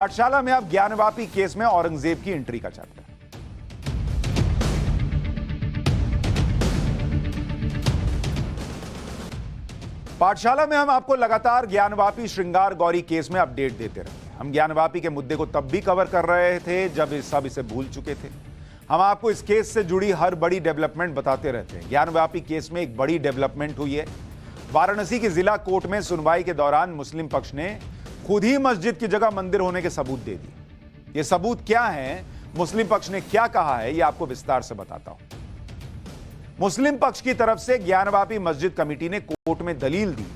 पाठशाला में अब ज्ञानवापी केस में औरंगजेब की एंट्री का चैप्टर। पाठशाला में हम आपको लगातार ज्ञानवापी श्रृंगार गौरी केस में अपडेट देते रहे। हम ज्ञानवापी के मुद्दे को तब भी कवर कर रहे थे जब सब इसे भूल चुके थे। हम आपको इस केस से जुड़ी हर बड़ी डेवलपमेंट बताते रहते हैं। ज्ञानवापी केस में एक बड़ी डेवलपमेंट हुई है। वाराणसी की जिला कोर्ट में सुनवाई के दौरान मुस्लिम पक्ष ने खुद ही मस्जिद की जगह मंदिर होने के सबूत दे दिए। ये सबूत क्या है, मुस्लिम पक्ष ने क्या कहा है, ये आपको विस्तार से बताता हूं। मुस्लिम पक्ष की तरफ से ज्ञानवापी मस्जिद कमेटी ने कोर्ट में दलील दी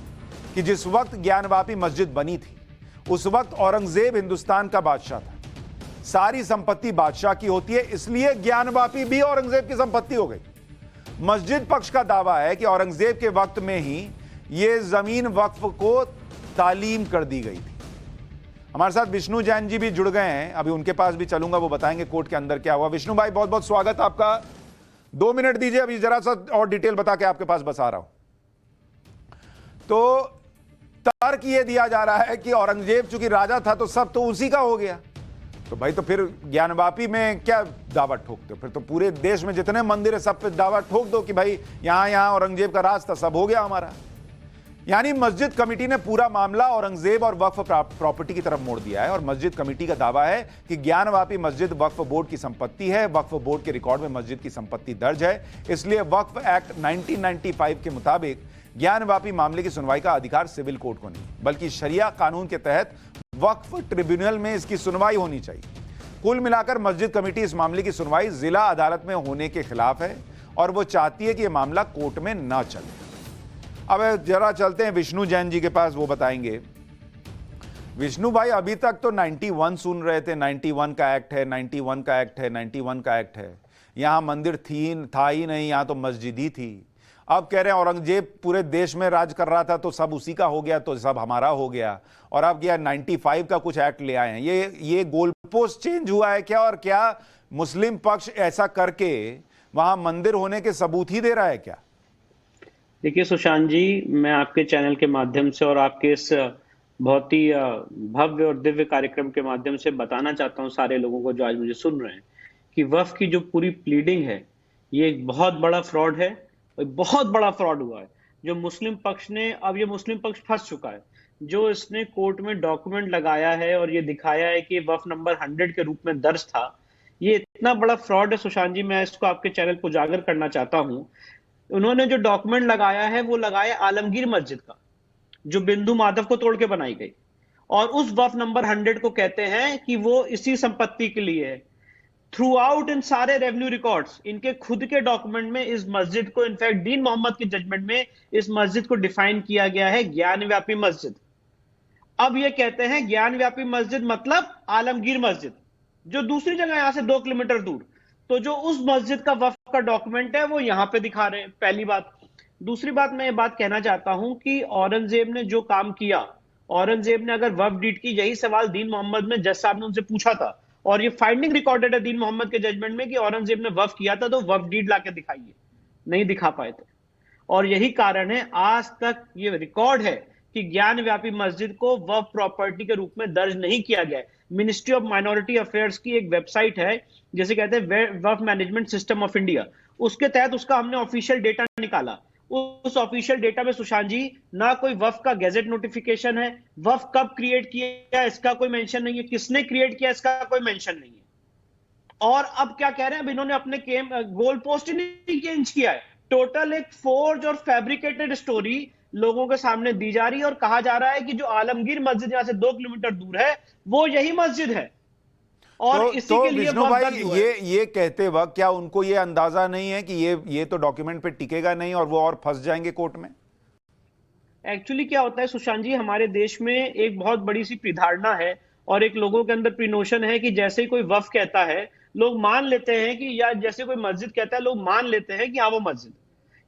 कि जिस वक्त ज्ञानवापी मस्जिद बनी थी उस वक्त औरंगजेब हिंदुस्तान का बादशाह था। सारी संपत्ति बादशाह की होती है, इसलिए ज्ञानवापी भी औरंगजेब की संपत्ति हो गई। मस्जिद पक्ष का दावा है कि औरंगजेब के वक्त में ही यह जमीन वक्फ को तालीम कर दी गई थी। हमारे साथ विष्णु जैन जी भी जुड़ गए हैं, अभी उनके पास भी चलूंगा, वो बताएंगे कोर्ट के अंदर क्या हुआ। विष्णु भाई, बहुत बहुत स्वागत आपका। 2 मिनट दीजिए, अभी जरा सा और डिटेल बता के आपके पास बस आ रहा हूं। तो तर्क ये दिया जा रहा है कि औरंगजेब चूंकि राजा था तो सब तो उसी का हो गया। तो भाई, तो फिर ज्ञानवापी में क्या दावा ठोकते हो? फिर तो पूरे देश में जितने मंदिर है सब पे दावा ठोक दो कि भाई यहां औरंगजेब का राज था, सब हो गया हमारा। यानी मस्जिद कमेटी ने पूरा मामला औरंगजेब और वक्फ प्रॉपर्टी की तरफ मोड़ दिया है। और मस्जिद कमेटी का दावा है कि ज्ञानवापी मस्जिद वक्फ बोर्ड की संपत्ति है। वक्फ बोर्ड के रिकॉर्ड में मस्जिद की संपत्ति दर्ज है, इसलिए वक्फ एक्ट 1995 के मुताबिक ज्ञानवापी मामले की सुनवाई का अधिकार सिविल कोर्ट को नहीं, बल्कि शरिया कानून के तहत वक्फ ट्रिब्यूनल में इसकी सुनवाई होनी चाहिए। कुल मिलाकर मस्जिद कमेटी इस मामले की सुनवाई जिला अदालत में होने के खिलाफ है और वो चाहती है कि यह मामला कोर्ट में न चले। अब जरा चलते हैं विष्णु जैन जी के पास, वो बताएंगे। विष्णु भाई, अभी तक तो 91 सुन रहे थे, 91 का एक्ट है, 91 का एक्ट है, 91 का एक्ट है। यहां मंदिर था ही नहीं, यहां तो मस्जिद ही थी। अब कह रहे हैं औरंगजेब पूरे देश में राज कर रहा था तो सब उसी का हो गया, तो सब हमारा हो गया। और अब क्या 95 का कुछ एक्ट ले आए हैं? ये गोल पोस्ट चेंज हुआ है क्या? और क्या मुस्लिम पक्ष ऐसा करके वहां मंदिर होने के सबूत ही दे रहा है क्या? देखिए सुशांत जी, मैं आपके चैनल के माध्यम से और आपके इस बहुत ही भव्य और दिव्य कार्यक्रम के माध्यम से बताना चाहता हूं सारे लोगों को जो आज मुझे सुन रहे हैं कि वक्फ की जो पूरी प्लीडिंग है ये एक बहुत बड़ा फ्रॉड है। बहुत बड़ा फ्रॉड हुआ है जो मुस्लिम पक्ष ने, अब ये मुस्लिम पक्ष फंस चुका है। जो इसने कोर्ट में डॉक्यूमेंट लगाया है और ये दिखाया है कि वक्फ नंबर 100 के रूप में दर्ज था, ये इतना बड़ा फ्रॉड है सुशांत जी। मैं इसको आपके चैनल पर उजागर करना चाहता हूं। उन्होंने जो डॉक्यूमेंट लगाया है वो लगाया आलमगीर मस्जिद का, जो बिंदु माधव को तोड़ के बनाई गई, और उस वक्फ नंबर 100 को कहते हैं कि वो इसी संपत्ति के लिए है। थ्रू आउट इन सारे रेवेन्यू रिकॉर्ड्स, इनके खुद के डॉक्यूमेंट में इस मस्जिद को, इनफैक्ट दीन मोहम्मद के जजमेंट में इस मस्जिद को डिफाइन किया गया है ज्ञानव्यापी मस्जिद। अब ये कहते हैं ज्ञानव्यापी मस्जिद मतलब आलमगीर मस्जिद, जो दूसरी जगह यहां से 2 किलोमीटर दूर। तो जो उस मस्जिद का वक्फ का डॉक्यूमेंट है वो यहां पे दिखा रहे हैं, पहली बात। दूसरी बात, मैं ये बात कहना चाहता हूं कि औरंगजेब ने जो काम किया, औरंगजेब ने अगर वक्फ डीड की, यही सवाल दीन मोहम्मद में जज साहब ने उनसे पूछा था और ये फाइंडिंग रिकॉर्डेड है दीन मोहम्मद के जजमेंट में कि औरंगजेब ने वक्फ किया था, तो वक्फ डीड लाके दिखाइए, नहीं दिखा पाए थे। और यही कारण है आज तक ये रिकॉर्ड है कि ज्ञानव्यापी मस्जिद को वक्फ प्रॉपर्टी के रूप में दर्ज नहीं किया गया है। मिनिस्ट्री ऑफ माइनॉरिटी अफेयर्स की एक वेबसाइट है, जैसे कहते हैं वक्फ मैनेजमेंट सिस्टम ऑफ इंडिया, उसके तहत उसका हमने ऑफिशियल डेटा निकाला। उस ऑफिशियल डेटा में सुशांत जी ना कोई वक्फ का गेजेट नोटिफिकेशन है, वक्फ कब क्रिएट किया इसका कोई मेंशन नहीं है, किसने क्रिएट किया इसका कोई मेंशन नहीं है। और अब क्या कह रहे हैं, अब इन्होंने अपने गोल पोस्ट ही नहीं चेंज किया है। टोटल एक फोर्ज और फैब्रिकेटेड स्टोरी लोगों के सामने दी जा रही है और कहा जा रहा है कि जो आलमगीर मस्जिद यहां से 2 किलोमीटर दूर है वो यही मस्जिद है। और इसी के लिए विष्णु भाई, ये कहते वक्त क्या उनको ये अंदाजा नहीं है कि ये तो डॉक्यूमेंट पे टिकेगा नहीं और वो और फंस जाएंगे कोर्ट में? एक्चुअली क्या होता है सुशांत जी, हमारे देश में एक बहुत बड़ी सी प्रीधारणा है और एक लोगों के अंदर प्रीनोशन है कि जैसे ही कोई वक्फ कहता है लोग मान लेते हैं कि, या जैसे कोई मस्जिद कहता है लोग मान लेते हैं कि हाँ वो मस्जिद।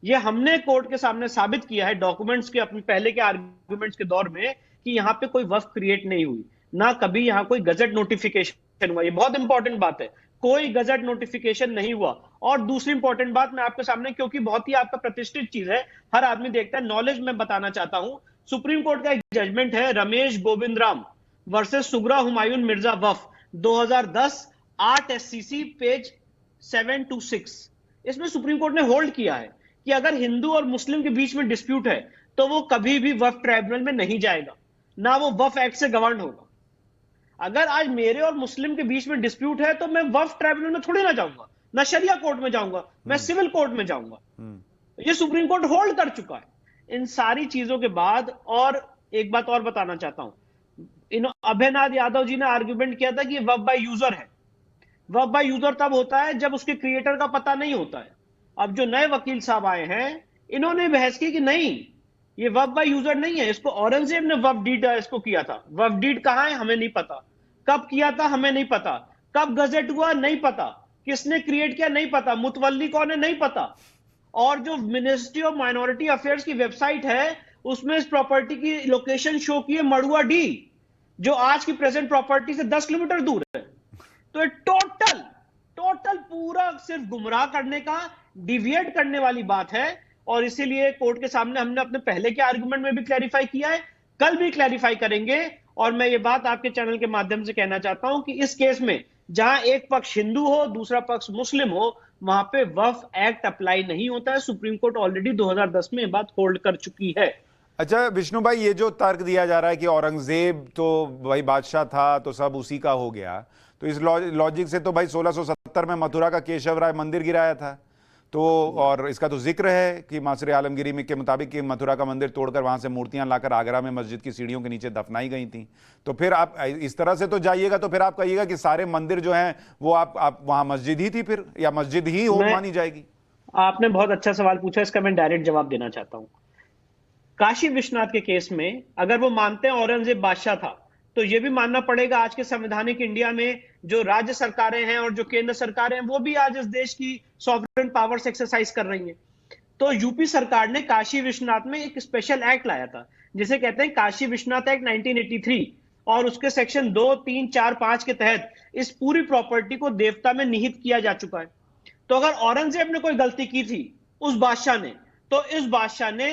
ये हमने कोर्ट के सामने साबित किया है डॉक्यूमेंट्स के, अपने पहले के आर्गुमेंट्स के दौर में, कि यहां पे कोई वक्फ क्रिएट नहीं हुई, ना कभी यहां कोई गजट नोटिफिकेशन हुआ। ये बहुत इंपॉर्टेंट बात है, कोई गजट नोटिफिकेशन नहीं हुआ। और दूसरी इंपॉर्टेंट बात मैं आपके सामने, क्योंकि बहुत ही आपका प्रतिष्ठित चीज है, हर आदमी देखता है, नॉलेज में बताना चाहता हूं। सुप्रीम कोर्ट का एक जजमेंट है रमेश गोविंद राम वर्सेस सुगरा हुमायूं मिर्जा वफ 2010 8 SCC पेज 726। इसमें सुप्रीम कोर्ट ने होल्ड किया है कि अगर हिंदू और मुस्लिम के बीच में डिस्प्यूट है तो वो कभी भी वफ ट्राइब्यूनल में नहीं जाएगा, ना वो वफ एक्ट से गवर्न होगा। अगर आज मेरे और मुस्लिम के बीच में डिस्प्यूट है तो मैं वफ ट्राइब्यूनल में थोड़ी ना जाऊंगा, ना शरिया कोर्ट में जाऊंगा, मैं सिविल कोर्ट में जाऊंगा। ये सुप्रीम कोर्ट होल्ड कर चुका है। इन सारी चीजों के बाद और एक बात और बताना चाहता हूं, अभयनाथ यादव जी ने आर्ग्यूमेंट किया था कि वफ बाय यूजर है। वफ बाय यूजर तब होता है जब उसके क्रिएटर का पता नहीं होता है। अब जो नए वकील साहब आए हैं, इन्होंने बहस की कि नहीं, ये वफ बाय यूजर नहीं है, इसको औरंगजेब ने वफ डीड इसको किया था। वफ डीड कहां है हमें नहीं पता, कब किया था हमें नहीं पता, कब गजेट हुआ नहीं पता, किसने क्रिएट किया नहीं पता, मुतवल्ली कौन है नहीं पता। और जो मिनिस्ट्री ऑफ माइनॉरिटी अफेयर्स की वेबसाइट है उसमें इस प्रॉपर्टी की लोकेशन शो की है मड़ुआ डी, जो आज की प्रेजेंट प्रॉपर्टी से 10 किलोमीटर दूर है। तो ये टोटल पूरा सिर्फ गुमराह करने का, डिविएट करने वाली बात है। और इसीलिए कोर्ट के सामने हमने अपने पहले के आर्गुमेंट में भी क्लैरिफाई किया है, कल भी क्लैरिफाई करेंगे। और मैं ये बात आपके चैनल के माध्यम से कहना चाहता हूं कि इस केस में जहां एक पक्ष हिंदू हो, दूसरा पक्ष मुस्लिम हो, वहां पे वफ एक्ट अप्लाई नहीं होता है। सुप्रीम कोर्ट ऑलरेडी 2010 में ये बात होल्ड कर चुकी है। अच्छा विष्णु भाई, ये जो तर्क दिया जा रहा है कि औरंगजेब तो भाई बादशाह था तो सब उसी का हो गया, तो इस लॉजिक से तो भाई 1670 में मथुरा का केशव राय मंदिर गिराया था, तो और इसका तो जिक्र है कि मासरे आलमगिरी में के मुताबिक कि मथुरा का मंदिर तोड़कर वहां से मूर्तियां लाकर आगरा में मस्जिद की सीढ़ियों के नीचे दफनाई गई थी। तो फिर आप इस तरह से तो जाइएगा तो फिर आप कहिएगा कि सारे मंदिर जो हैं वो आप वहां मस्जिद ही थी फिर, या मस्जिद ही हो मानी जाएगी। आपने बहुत अच्छा सवाल पूछा, इसका मैं डायरेक्ट जवाब देना चाहता हूं। काशी विश्वनाथ के केस में अगर वो मानते हैं औरंगजेब बादशाह था, तो ये भी मानना पड़ेगा आज के संवैधानिक इंडिया में जो राज्य सरकारें हैं और जो केंद्र सरकारें हैं वो भी आज इस देश की सॉवरेन पावर्स एक्सरसाइज कर रही हैं। तो यूपी सरकार ने काशी विश्वनाथ में एक स्पेशल एक्ट लाया था जिसे कहते हैं काशी विश्वनाथ एक्ट 1983, और उसके सेक्शन 2, 3, 4, 5 के तहत इस पूरी प्रॉपर्टी को देवता में निहित किया जा चुका है। तो अगर औरंगजेब ने कोई गलती की थी उस बादशाह ने, तो इस बादशाह ने,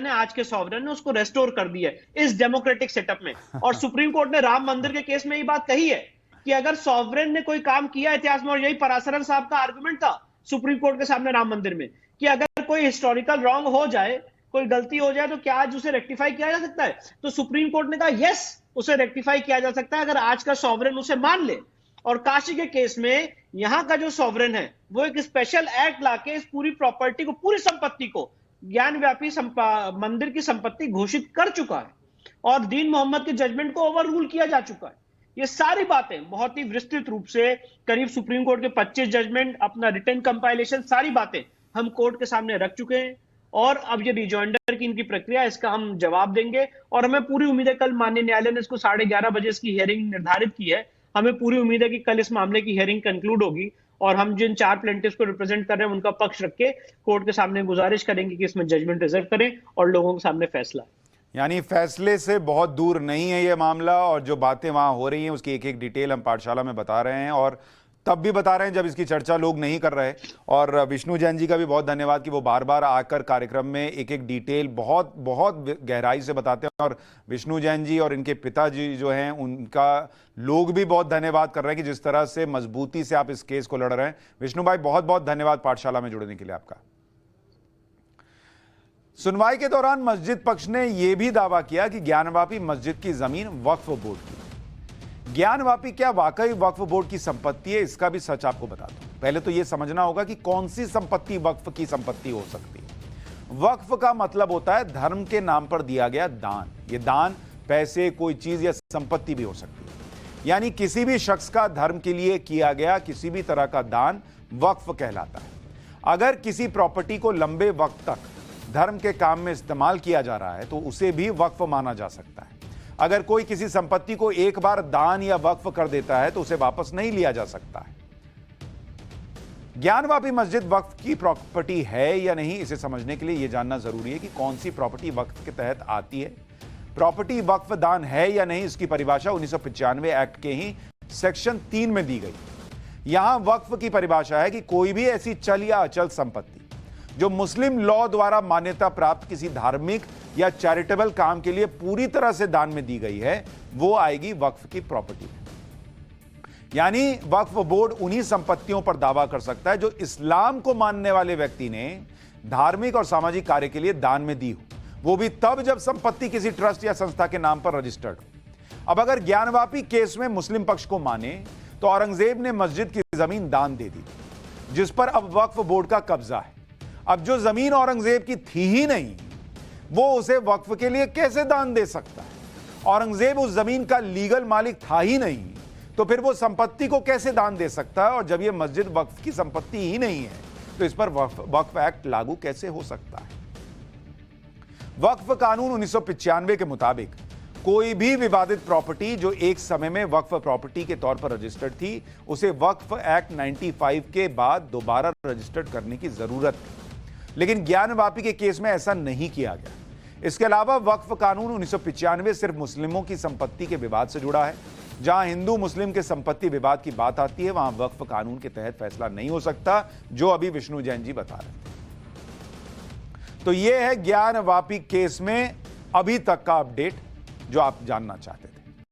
आज के सॉवरेन ने उसको रेस्टोर कर दिया है इस डेमोक्रेटिक सेटअप में। और सुप्रीम कोर्ट ने राम मंदिर के केस में ये बात कही है कि अगर सॉवरेन ने कोई काम किया इतिहास में, और यही पराशरन साहब का आर्गुमेंट था सुप्रीम कोर्ट के सामने राम मंदिर में, कि अगर कोई हिस्टोरिकल रॉन्ग हो जाए, कोई गलती हो जाए, तो क्या आज उसे रेक्टिफाई किया जा सकता है? तो सुप्रीम कोर्ट ने कहा यस, उसे रेक्टिफाई किया जा सकता है अगर आज का सॉवरेन उसे मान ले। और काशी के केस में यहां का जो सॉवरेन है वो एक स्पेशल एक्ट लाके इस पूरी प्रॉपर्टी को, पूरी संपत्ति को ज्ञानव्यापी मंदिर की संपत्ति घोषित कर चुका है, और दीन मोहम्मद के जजमेंट को ओवर रूल किया जा चुका है। ये सारी बातें बहुत ही विस्तृत रूप से, करीब सुप्रीम कोर्ट के 25 जजमेंट, अपना रिटन कंपाइलेशन, सारी बातें हम कोर्ट के सामने रख चुके हैं। और अब ये रिजॉइंडर की इनकी प्रक्रिया, इसका हम जवाब देंगे। और हमें पूरी उम्मीद है, कल माननीय न्यायालय ने इसको 11:30 बजे इसकी हियरिंग निर्धारित की है, हमें पूरी उम्मीद है कि कल इस मामले की हियरिंग कंक्लूड होगी और हम जिन 4 प्लेंटिफ्स को रिप्रेजेंट कर रहे हैं उनका पक्ष रख के कोर्ट के सामने गुजारिश करेंगे कि इसमें जजमेंट रिजर्व करें और लोगों के सामने फैसला। यानी फैसले से बहुत दूर नहीं है ये मामला, और जो बातें वहां हो रही हैं उसकी एक एक डिटेल हम पाठशाला में बता रहे हैं, और तब भी बता रहे हैं जब इसकी चर्चा लोग नहीं कर रहे। और विष्णु जैन जी का भी बहुत धन्यवाद कि वो बार बार आकर कार्यक्रम में एक एक डिटेल बहुत बहुत गहराई से बताते हैं। और विष्णु जैन जी और इनके पिताजी जो हैं उनका लोग भी बहुत धन्यवाद कर रहे हैं कि जिस तरह से मजबूती से आप इस केस को लड़ रहे हैं। विष्णु भाई बहुत बहुत धन्यवाद पाठशाला में जुड़ने के लिए आपका। सुनवाई के दौरान मस्जिद पक्ष ने यह भी दावा किया कि ज्ञानवापी मस्जिद की जमीन वक्फ बोर्ड की। ज्ञानवापी क्या वाकई वक्फ बोर्ड की संपत्ति है, इसका भी सच आपको बता दूं। पहले तो यह समझना होगा कि कौन सी संपत्ति वक्फ की संपत्ति हो सकती है। वक्फ का मतलब होता है धर्म के नाम पर दिया गया दान। यह दान पैसे, कोई चीज या संपत्ति भी हो सकती है। यानी किसी भी शख्स का धर्म के लिए किया गया किसी भी तरह का दान वक्फ कहलाता है। अगर किसी प्रॉपर्टी को लंबे वक्त तक धर्म के काम में इस्तेमाल किया जा रहा है तो उसे भी वक्फ माना जा सकता है। अगर कोई किसी संपत्ति को एक बार दान या वक्फ कर देता है तो उसे वापस नहीं लिया जा सकता है। ज्ञानवापी मस्जिद वक्फ की प्रॉपर्टी है या नहीं, इसे समझने के लिए यह जानना जरूरी है कि कौन सी प्रॉपर्टी वक्फ के तहत आती है। प्रॉपर्टी वक्फ दान है या नहीं, इसकी परिभाषा 1995 एक्ट के ही सेक्शन 3 में दी गई। यहां वक्फ की परिभाषा है कि कोई भी ऐसी चल या अचल संपत्ति जो मुस्लिम लॉ द्वारा मान्यता प्राप्त किसी धार्मिक या चैरिटेबल काम के लिए पूरी तरह से दान में दी गई है, वो आएगी वक्फ की प्रॉपर्टी में। यानी वक्फ बोर्ड उन्हीं संपत्तियों पर दावा कर सकता है जो इस्लाम को मानने वाले व्यक्ति ने धार्मिक और सामाजिक कार्य के लिए दान में दी हो, वो भी तब जब संपत्ति किसी ट्रस्ट या संस्था के नाम पर रजिस्टर्ड हो। अब अगर ज्ञानवापी केस में मुस्लिम पक्ष को माने तो औरंगजेब ने मस्जिद की जमीन दान दे दी, जिस पर अब वक्फ बोर्ड का कब्जा है। अब जो जमीन औरंगजेब की थी ही नहीं, वो उसे वक्फ के लिए कैसे दान दे सकता है? औरंगजेब उस जमीन का लीगल मालिक था ही नहीं, तो फिर वो संपत्ति को कैसे दान दे सकता है? और जब ये मस्जिद वक्फ की संपत्ति ही नहीं है तो इस पर वक्फ एक्ट लागू कैसे हो सकता है? वक्फ कानून 1995 के मुताबिक कोई भी विवादित प्रॉपर्टी जो एक समय में वक्फ प्रॉपर्टी के तौर पर रजिस्टर्ड थी, उसे वक्फ एक्ट 95 के बाद दोबारा रजिस्टर्ड करने की जरूरत थी। लेकिन ज्ञानवापी के केस में ऐसा नहीं किया गया। इसके अलावा वक्फ कानून 1995 सिर्फ मुस्लिमों की संपत्ति के विवाद से जुड़ा है। जहां हिंदू मुस्लिम के संपत्ति विवाद की बात आती है, वहां वक्फ कानून के तहत फैसला नहीं हो सकता, जो अभी विष्णु जैन जी बता रहे थे। तो यह है ज्ञानवापी केस में अभी तक का अपडेट जो आप जानना चाहते थे।